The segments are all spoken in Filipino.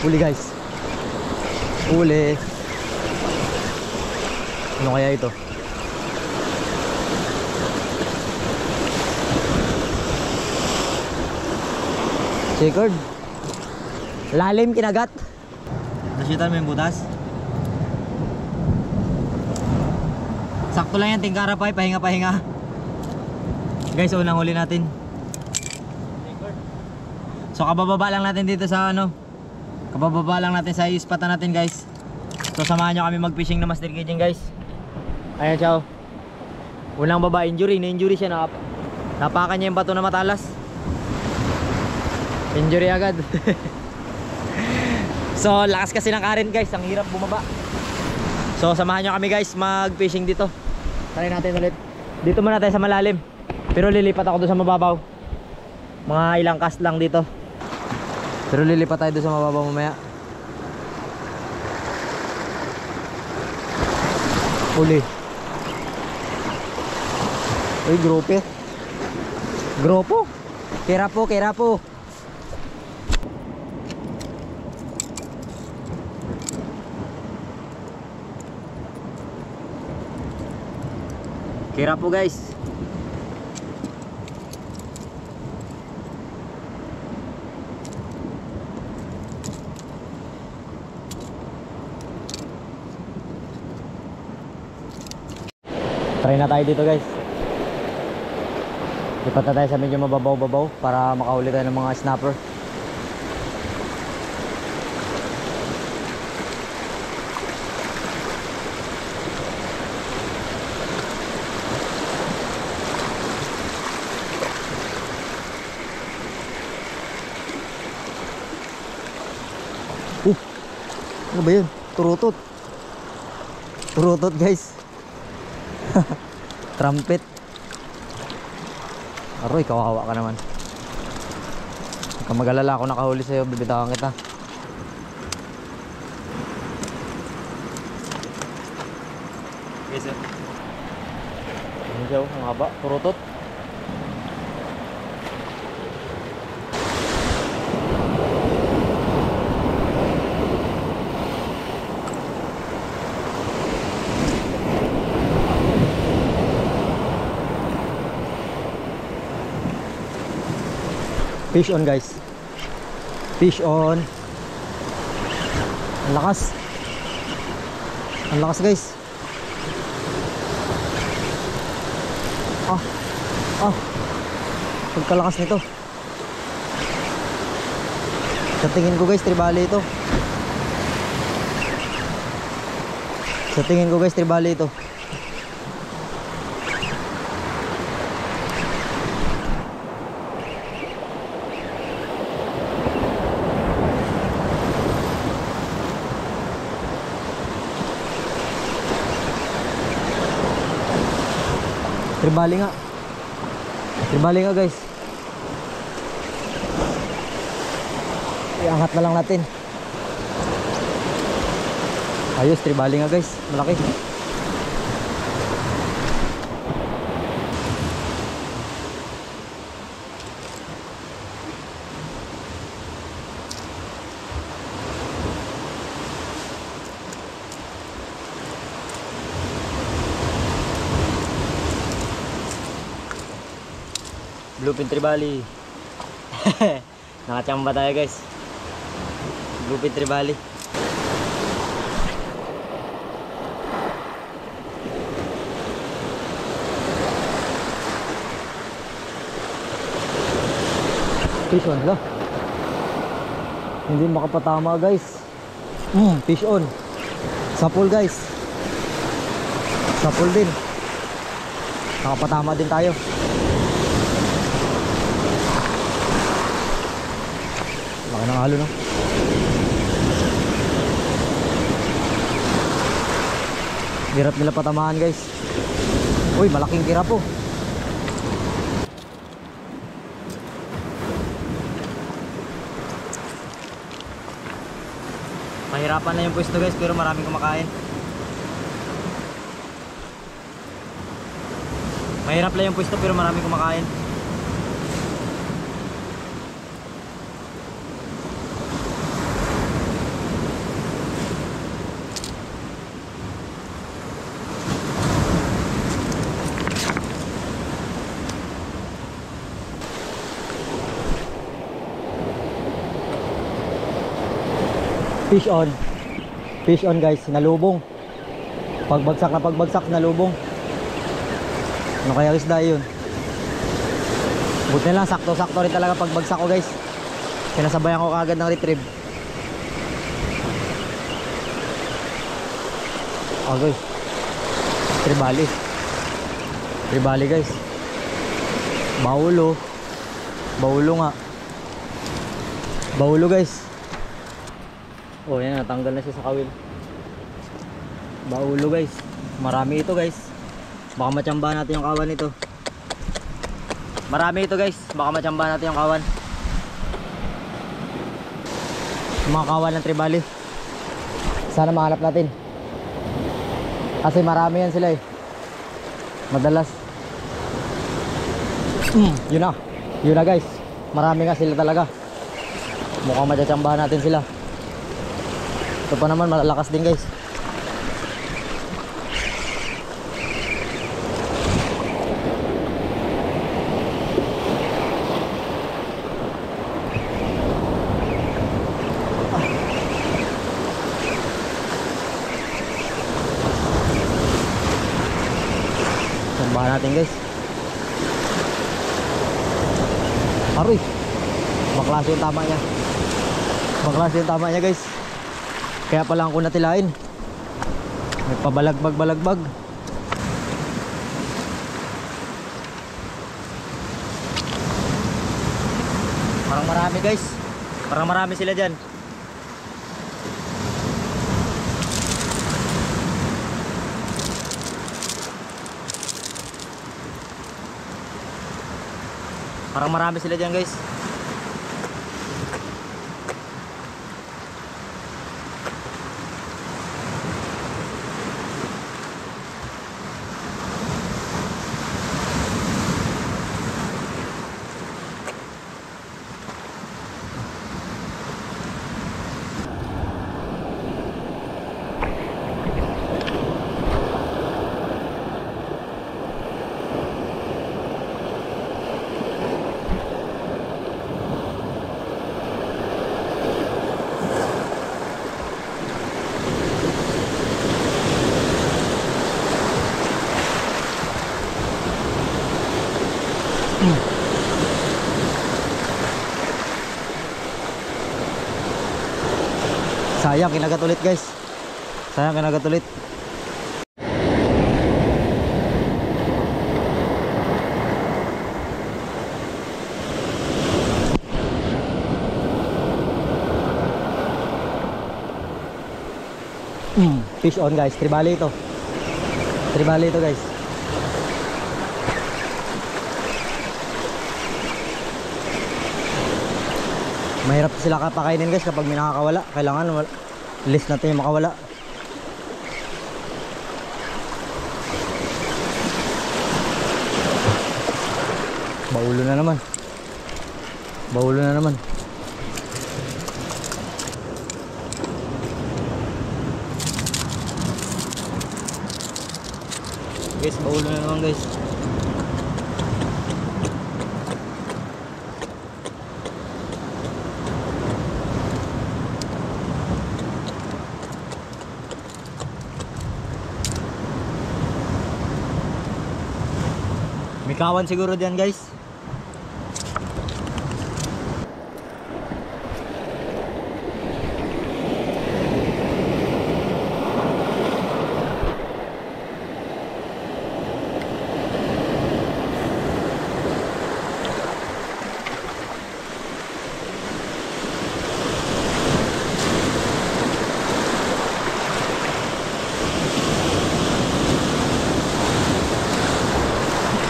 Huli guys. Huli. Ano kaya ito? Checkered. Lalim kinagat. Nasitan mo yung butas. Sakto lang yan, tingkara pa, pahinga-pahinga. Guys, unang huli natin. So kabababa lang natin dito sa ano. Kabababa lang natin sa ispatan natin guys. So samahan nyo kami mag-fishing na master caging guys. Ayan siya oh. Unang baba, injury, na-injury siya, napakan niya yung bato na matalas. Injury agad. So lakas kasi ng current guys, ang hirap bumaba. So samahan nyo kami guys mag-fishing dito. Try natin ulit. Dito muna tayo sa malalim. Pero lilipat ako doon sa mababaw. Mga ilang cast lang dito. Pero lilipat tayo doon sa mababaw mamaya. Uli. Uy, grope. Gropo. Kerapo, kerapo. Kerapo guys. Try na tayo dito guys. Lipat na tayo sa medyo mababaw-babaw para makahuli tayo ng mga snapper. Ano ba yun? Turutot. Turutot guys. Trumpet. Aroy, kawawa ka naman. Huwag kang mag-alala, ako nakahuli sa'yo, bibitawan kita. Okay sir. Ano siya, ang haba, turutot. Fish on guys. Fish on. Ang lakas. Ang lakas guys. Pagkalakas nito. Sa tingin ko guys, tribali ito. Sa tingin ko guys, tribali ito. Tribali nga. Tribali nga guys. Iangat na lang natin. Ayos, tribali nga guys. Malaki. Bluefin tribali. Nakachamba tayo guys. Bluefin tribali. Fish on la. Hindi makapatama guys. Fish on. Sapul guys. Sapul din. Nakapatama din tayo. Laki ng halo no. Hirap nila patamaan guys. Uy, malaking kira po. Mahirapan na yung pwesto guys, pero maraming kumakain. Mahirap lang yung pwesto pero maraming kumakain. Fish on. Fish on guys, nalubong. Pagbagsak, nalubong. Ano kaya isda yun? Buti na lang, sakto-sakto rin talaga pagbagsak ko guys. Sinasabayan ko kagad ng retrieve. Oh guys, tribali. Tribali guys. Baulo. Baulo nga. Baulo guys. Oh yan, natanggal na siya sa kawil. Baulo guys. Marami ito guys. Baka matsambahan natin yung kawan nito. Marami ito guys. Baka matsambahan natin yung kawan. Mga kawan ng tribali. Sana mahanap natin. Kasi marami yan sila eh. Madalas. Yun na. Yun na guys. Marami nga sila talaga. Mukhang matsambahan natin sila. Ito pa naman malakas din guys. Sambahan natin guys. Aroy. Baklase yung tama niya. Baklase yung tama niya guys. Kaya pala ako natilain. Nagpabalagbag-balagbag. Parang marami guys. Parang marami sila dyan. Parang marami sila dyan guys. Sayang kinagat ulit guys. Sayang kinagat ulit. Fish on guys. Tribali ito. Tribali ito guys. Mahirap sila kapakainin guys kapag may nakakawala. Kailangan list natin yung makawala. Baulo na naman. Baulo na naman. Guys, baulo na naman guys. May kawan siguro diyan guys.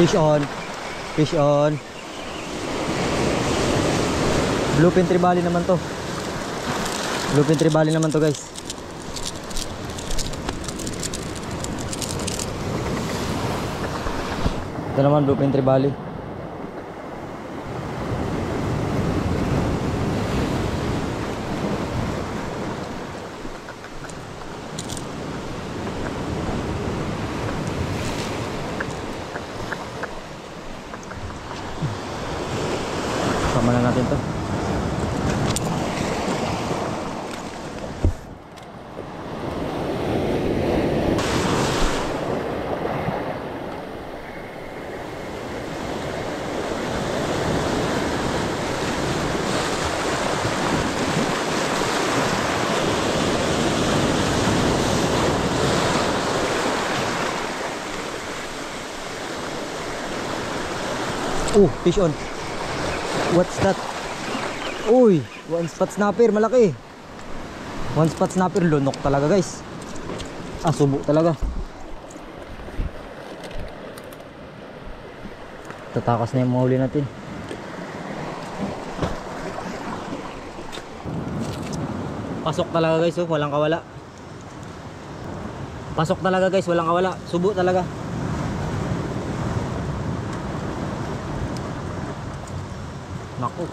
Fish on. Fish on. Bluefin tribali naman to. Bluefin tribali naman to guys. Ito naman bluefin tribali. Sama na natin to. Oh, fish on. What's that? Uy, one spot snapper, malaki. One spot snapper, lunok talaga guys. Ah, subo talaga. Tatakas na yung mahuli natin. Pasok talaga guys, oh, walang kawala. Pasok talaga guys, walang kawala. Subo talaga. Naku.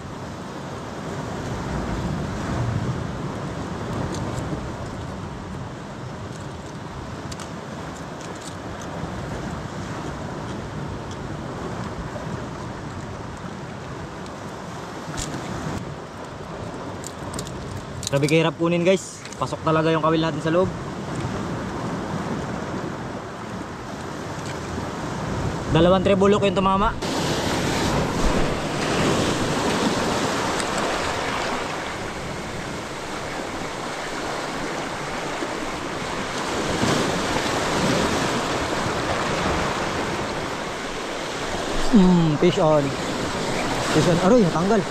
Grabe kahirap kunin guys. Pasok talaga yung kawil natin sa loob. Dalawang trebulok yung tumama. Fish on. Fish on. Aroy, natanggal.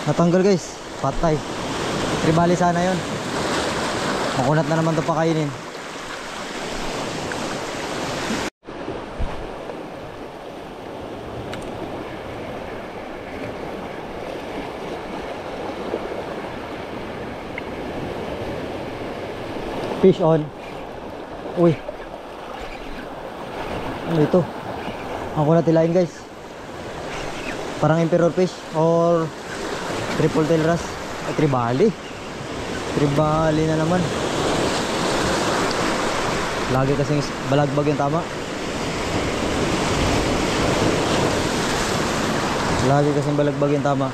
Natanggal guys. Patay. Tribali sana yon. Makunat na naman ito pakainin. Fish on. Uy. Ano ito? Ang kunat tilain guys. Parang emperor fish or triple tail wrasse. Ay, tribali. Tribali na naman. Lagi kasing balagbag yung tama. Lagi kasing balagbag yung tama.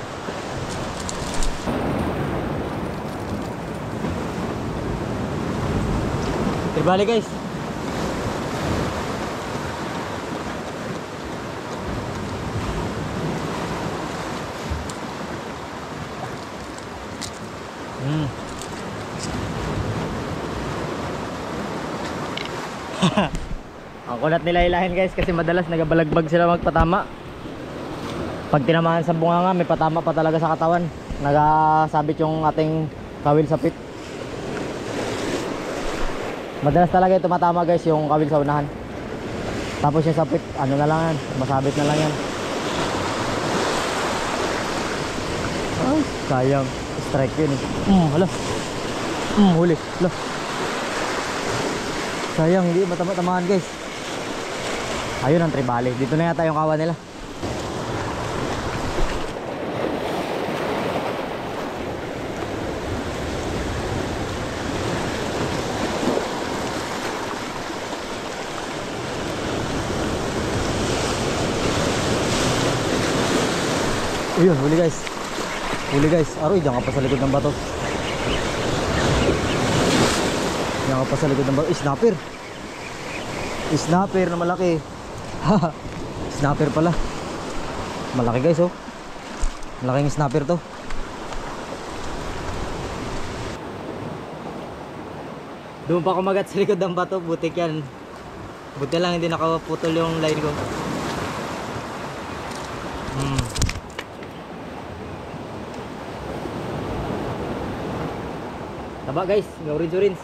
Tribali guys. Ang kunat nila ilahin guys kasi madalas nagabalagbag sila magpatama. Pag tinamaan sa bunganga may patama pa talaga sa katawan. Nagasabit yung ating kawil sa pit. Madalas talaga yung tumatama guys yung kawil sa unahan. Tapos yung sa pit ano na lang yan, masabit na lang yan. Ay, sayang. Strike yun eh. Hala. Huli. Hala. Sayang, hindi matama-tamaan guys. Ayun ang tribali. Dito na yata yung kawan nila. Ayun, huli guys. Huli guys. Aroy, diyan ka pa sa likod ng bato. Diyan ka pa sa likod ng bato. Snapper. Snapper na malaki. Snapper pala. Malaki guys oh. Malaking snapper to. Doon pa kumagat sa likod ng bato. Butik yan. Buti lang hindi nakaputol yung line ko. Taba guys, may orange.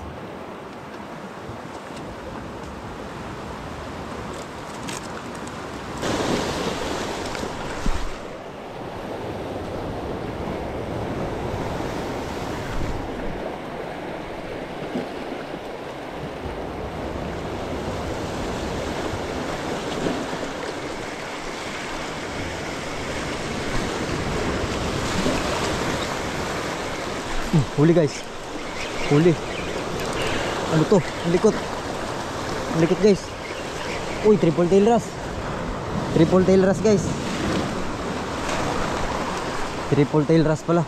Huli guys. Huli. Ano to? Ang likot. Ang likot guys. Uy, triple tail wrasse. Triple tail wrasse guys. Triple tail wrasse pala.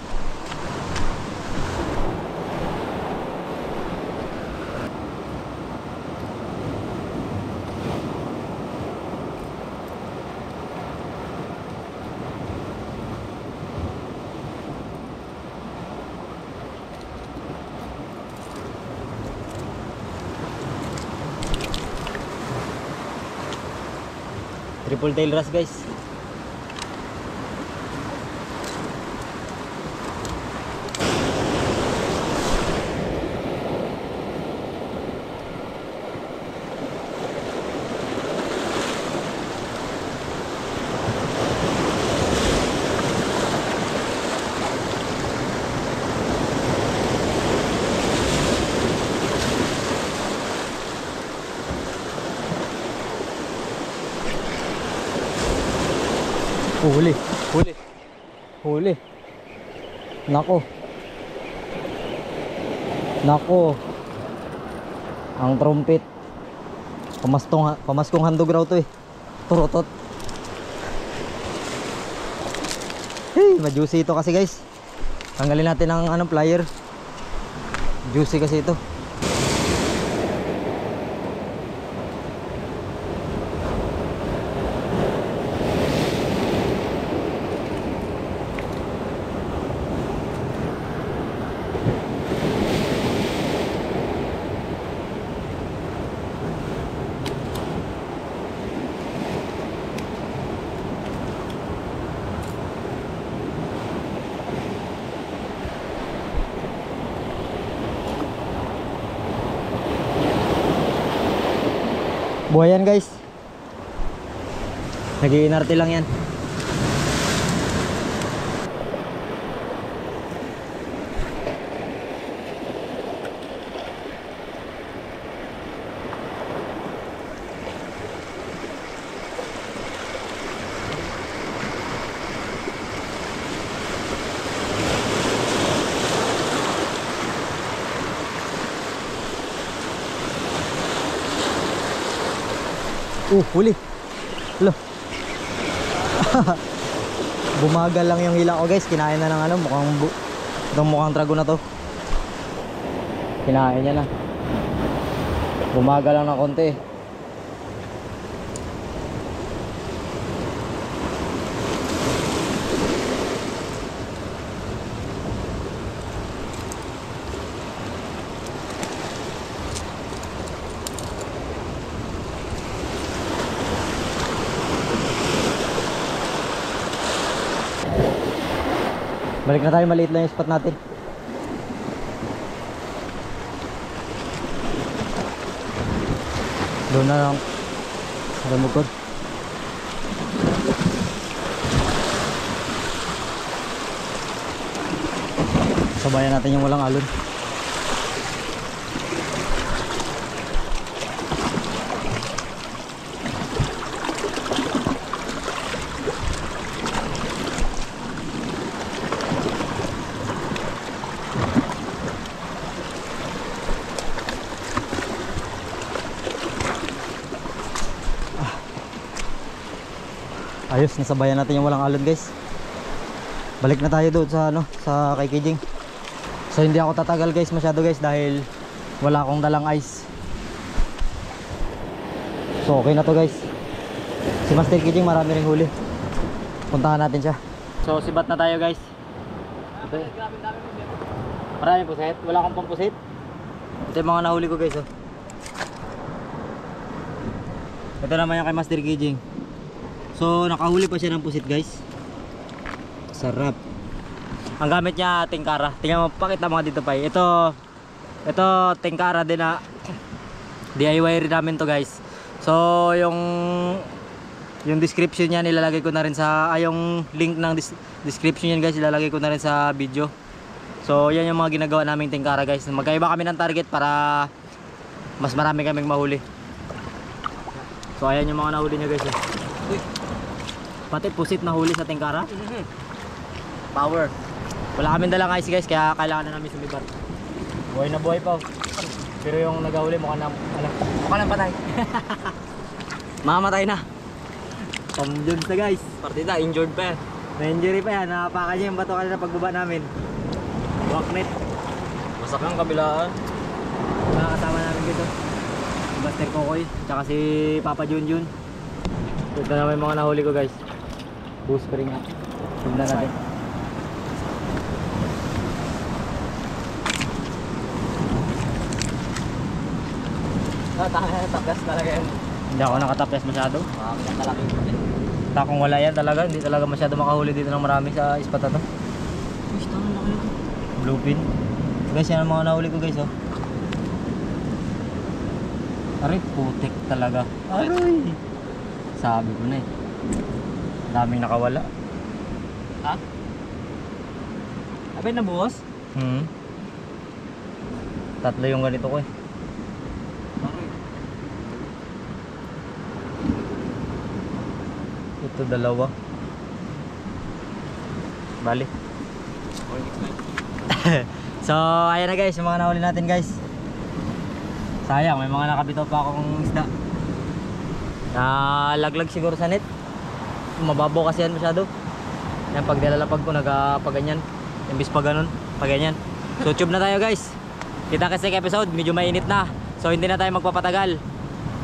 Triple tail wrasse guys. Huli, huli, huli. Nako. Nako. Ang trumpet. Pamaskong handog raw to eh. Turotot. Hey, ma-juicy ito kasi guys. Tanggalin natin ang plier. Juicy kasi ito. Buhay yan guys. Nag-iinarte lang yan. Huli. Lo. Bumagal lang yung hila ko guys. Kinain na ng mukhang dragon na to. Kinain niya na. Bumagal lang ng konti. Balik na tayo, maliit lang yung spot natin. Doon na lang sa bukod. Sabayan natin yung walang alon. Ayos, nasabayan natin yung walang alon guys. Balik na tayo doon sa sa kay Kijing. So hindi ako tatagal guys masyado guys dahil wala akong dalang ice. So okay na to guys. Si Master Kijing marami ring huli. Puntahan natin siya. So sibat na tayo guys. Ito. Marami pusit. Wala akong pampusit. Ito yung mga nahuli ko guys oh. Ito naman yung kay Master Kijing. So nakahuli pa siya ng pusit guys. Sarap. Ang gamit niya tingkara. Tingnan mo, pakita mo dito pa. Ito tingkara din na DIY rin namin to guys. So yung description niya nilalagay ko na rin sa yung link ng description niyan guys, ilalagay ko na rin sa video. So yan yung mga ginagawa naming tingkara guys. Magkaiba kami ng target para mas marami kaming mahuli. So ayan yung mga nahuli niya guys. Uy. Pati pusit na huli sa tingkara. Power. Wala kaming dalang ice guys, kaya kailangan na namin sumibat. Buhay na buhay pa. Pero yung nagahuli mukha nang patay. Mamamatay na. Pamjod na guys. Partida, injured pa yan. Na-injury pa yan. Napakan niya yung bato kanina pagbaba namin. Waknet. Masak ang kabilaan. Mga kasama namin dito. Si Buster Kokoy, tsaka si Papa Junjun. Ito na may mga nahuli ko guys. Boost pa rin nga. Tignan natin. Tanga na tagas talaga yan. Hindi ako nakatapes masyado. Marami ng kalaki. Kung wala yan talaga, hindi talaga masyado makahuli dito ng marami sa ispat na to. Uy, tama na kayo. Bluefin. Guys, yan ang mga nahuli ko guys, oh. Aray, putik talaga. Aray! Sabi ko na eh. Daming nakawala. Ha? Abay na buhos? Tatlo yung ganito ko eh. Ito dalawa. Bali. So, ayan na guys, yung mga nahuli natin guys. Sayang, may mga nakabito pa akong isda. Nalaglag siguro sa net. Mababaw kasi yan masyado. Yan, pag nilalapag ko, nagpaganyan. Imbis pa ganun, paganyan. So, tube na tayo guys. Kita kasi sa episode, medyo mainit na. So, hindi na tayo magpapatagal.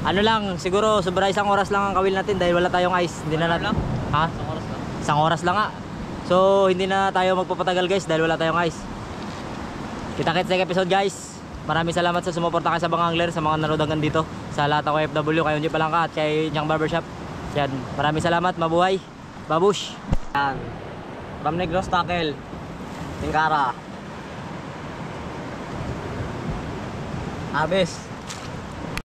Ano lang, siguro sobra isang oras lang ang kawil natin dahil wala tayong ice. Hindi na natin. Ha? Isang oras lang. Isang oras lang nga. So, hindi na tayo magpapatagal guys dahil wala tayong ice. Kita-kits sa episode guys. Maraming salamat sa sumuporta kayo sa mga angler, sa mga nanood hanggang dito, sa lahat ng OFW, kayo hindi pa lang ka at kay Nyang Barbershop. Yan, maraming salamat, mabuhay, babush. Yan. Ram Negros Tackle. Tingkara. Abes.